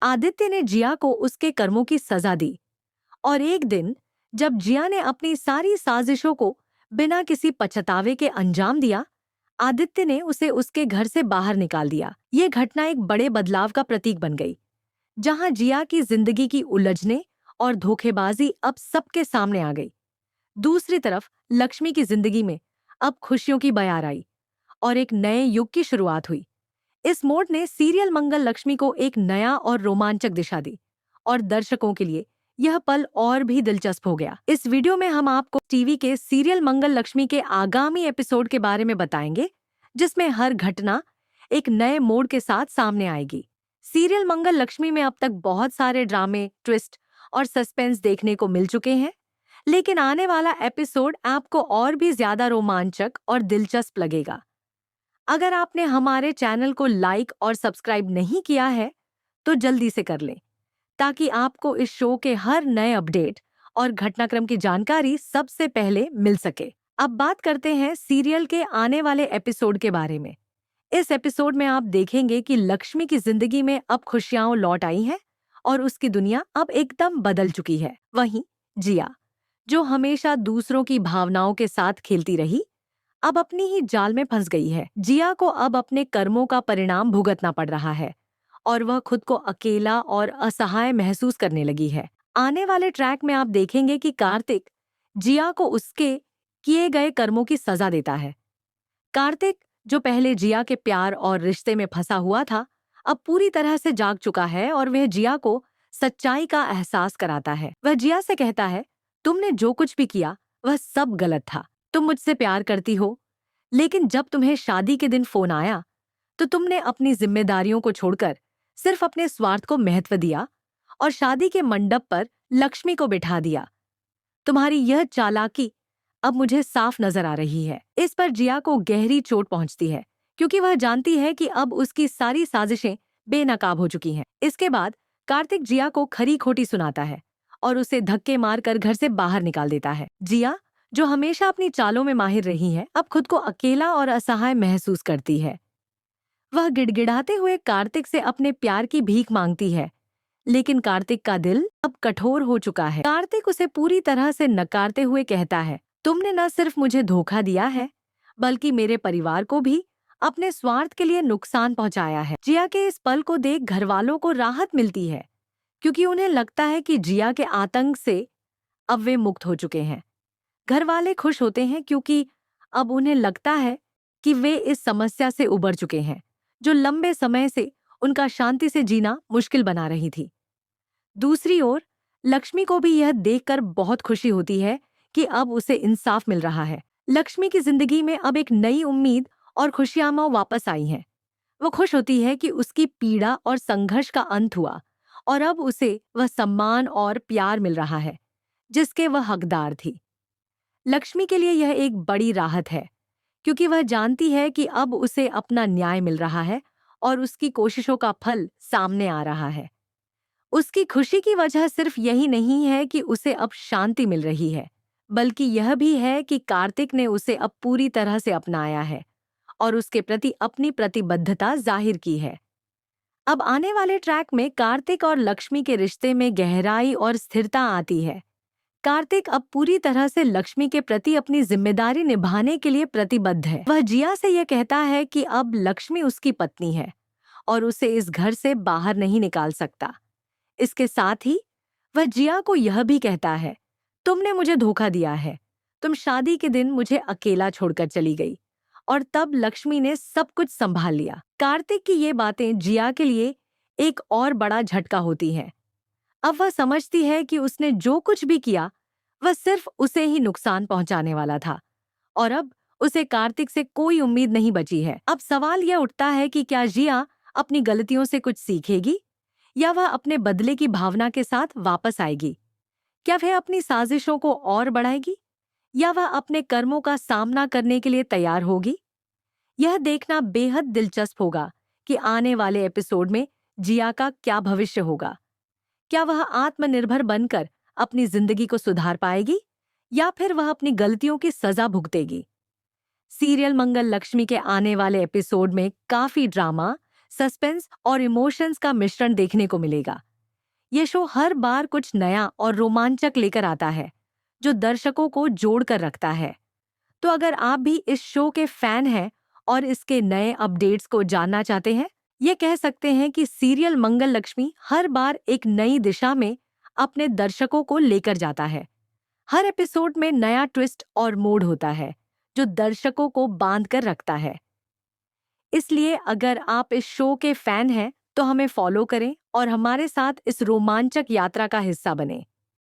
आदित्य ने जिया को उसके कर्मों की सजा दी और एक दिन जब जिया ने अपनी सारी साजिशों को बिना किसी पछतावे के अंजाम दिया, आदित्य ने उसे उसके घर से बाहर निकाल दिया। ये घटना एक बड़े बदलाव का प्रतीक बन गई, जहां जिया की जिंदगी की उलझने और धोखेबाजी अब सबके सामने आ गई। दूसरी तरफ लक्ष्मी की जिंदगी में अब खुशियों की बयार आई और एक नए युग की शुरुआत हुई। इस मोड़ ने सीरियल मंगल लक्ष्मी को एक नया और रोमांचक दिशा दी और दर्शकों के लिए यह पल और भी दिलचस्प हो गया। इस वीडियो में हम आपको टीवी के सीरियल मंगल लक्ष्मी के आगामी एपिसोड के बारे में बताएंगे, जिसमें हर घटना एक नए मोड़ के साथ सामने आएगी। सीरियल मंगल लक्ष्मी में अब तक बहुत सारे ड्रामे, ट्विस्ट और सस्पेंस देखने को मिल चुके हैं, लेकिन आने वाला एपिसोड आपको और भी ज्यादा रोमांचक और दिलचस्प लगेगा। अगर आपने हमारे चैनल को लाइक और सब्सक्राइब नहीं किया है, तो जल्दी से कर लें, ताकि आपको इस शो के हर नए अपडेट और घटनाक्रम की जानकारी सबसे पहले मिल सके। अब बात करते हैं सीरियल के आने वाले एपिसोड के बारे में। इस एपिसोड में आप देखेंगे कि लक्ष्मी की जिंदगी में अब खुशियां लौट आई हैं और उसकी दुनिया अब एकदम बदल चुकी है। वहीं जिया, जो हमेशा दूसरों की भावनाओं के साथ खेलती रही, अब अपनी ही जाल में फंस गई है। जिया को अब अपने कर्मों का परिणाम भुगतना पड़ रहा है और वह खुद को अकेला और असहाय महसूस करने लगी है। आने वाले ट्रैक में आप देखेंगे कि कार्तिक जिया को उसके किए गए कर्मों की सजा देता है। कार्तिक, जो पहले जिया के प्यार और रिश्ते में फंसा हुआ था, अब पूरी तरह से जाग चुका है और वह जिया को सच्चाई का एहसास कराता है। वह जिया से कहता है, तुमने जो कुछ भी किया वह सब गलत था। तुम मुझसे प्यार करती हो, लेकिन जब तुम्हें शादी के दिन फोन आया तो तुमने अपनी जिम्मेदारियों को छोड़कर सिर्फ अपने स्वार्थ को महत्व दिया और शादी के मंडप पर लक्ष्मी को बिठा दिया। तुम्हारी यह चालाकी अब मुझे साफ नजर आ रही है। इस पर जिया को गहरी चोट पहुंचती है, क्योंकि वह जानती है कि अब उसकी सारी साजिशें बेनकाब हो चुकी हैं। इसके बाद कार्तिक जिया को खरी खोटी सुनाता है और उसे धक्के मारकर घर से बाहर निकाल देता है। जिया, जो हमेशा अपनी चालों में माहिर रही है, अब खुद को अकेला और असहाय महसूस करती है। वह गिड़गिड़ाते हुए कार्तिक से अपने प्यार की भीख मांगती है, लेकिन कार्तिक का दिल अब कठोर हो चुका है। कार्तिक उसे पूरी तरह से नकारते हुए कहता है, तुमने न सिर्फ मुझे धोखा दिया है, बल्कि मेरे परिवार को भी अपने स्वार्थ के लिए नुकसान पहुंचाया है। जिया के इस पल को देख घर वालों को राहत मिलती है, क्योंकि उन्हें लगता है कि जिया के आतंक से अब वे मुक्त हो चुके हैं। घर वाले खुश होते हैं, क्योंकि अब उन्हें लगता है कि वे इस समस्या से उबर चुके हैं, जो लंबे समय से उनका शांति से जीना मुश्किल बना रही थी। दूसरी ओर लक्ष्मी को भी यह देखकर बहुत खुशी होती है कि अब उसे इंसाफ मिल रहा है। लक्ष्मी की जिंदगी में अब एक नई उम्मीद और खुशियां वापस आई हैं। वो खुश होती है कि उसकी पीड़ा और संघर्ष का अंत हुआ और अब उसे वह सम्मान और प्यार मिल रहा है जिसके वह हकदार थी। लक्ष्मी के लिए यह एक बड़ी राहत है, क्योंकि वह जानती है कि अब उसे अपना न्याय मिल रहा है और उसकी कोशिशों का फल सामने आ रहा है। उसकी खुशी की वजह सिर्फ यही नहीं है कि उसे अब शांति मिल रही है, बल्कि यह भी है कि कार्तिक ने उसे अब पूरी तरह से अपनाया है और उसके प्रति अपनी प्रतिबद्धता जाहिर की है। अब आने वाले ट्रैक में कार्तिक और लक्ष्मी के रिश्ते में गहराई और स्थिरता आती है। कार्तिक अब पूरी तरह से लक्ष्मी के प्रति अपनी जिम्मेदारी निभाने के लिए प्रतिबद्ध है। वह जिया से यह कहता है कि अब लक्ष्मी उसकी पत्नी है और उसे इस घर से बाहर नहीं निकाल सकता। इसके साथ ही वह जिया को यह भी कहता है, तुमने मुझे धोखा दिया है। तुम शादी के दिन मुझे अकेला छोड़कर चली गई और तब लक्ष्मी ने सब कुछ संभाल लिया। कार्तिक की ये बातें जिया के लिए एक और बड़ा झटका होती हैं। अब वह समझती है कि उसने जो कुछ भी किया वह सिर्फ उसे ही नुकसान पहुंचाने वाला था और अब उसे कार्तिक से कोई उम्मीद नहीं बची है। अब सवाल यह उठता है कि क्या जिया अपनी गलतियों से कुछ सीखेगी या वह अपने बदले की भावना के साथ वापस आएगी? क्या वह अपनी साजिशों को और बढ़ाएगी या वह अपने कर्मों का सामना करने के लिए तैयार होगी? यह देखना बेहद दिलचस्प होगा कि आने वाले एपिसोड में जिया का क्या भविष्य होगा। क्या वह आत्मनिर्भर बनकर अपनी जिंदगी को सुधार पाएगी या फिर वह अपनी गलतियों की सजा भुगतेगी? सीरियल मंगल लक्ष्मी के आने वाले एपिसोड में काफी ड्रामा, सस्पेंस और इमोशंस का मिश्रण देखने को मिलेगा। ये शो हर बार कुछ नया और रोमांचक लेकर आता है, जो दर्शकों को जोड़कर रखता है। तो अगर आप भी इस शो के फैन हैं और इसके नए अपडेट्स को जानना चाहते हैं, ये कह सकते हैं कि सीरियल मंगल लक्ष्मी हर बार एक नई दिशा में अपने दर्शकों को लेकर जाता है। हर एपिसोड में नया ट्विस्ट और मोड़ होता है, जो दर्शकों को बांध कर रखता है। इसलिए अगर आप इस शो के फैन हैं, तो हमें फॉलो करें और हमारे साथ इस रोमांचक यात्रा का हिस्सा बनें।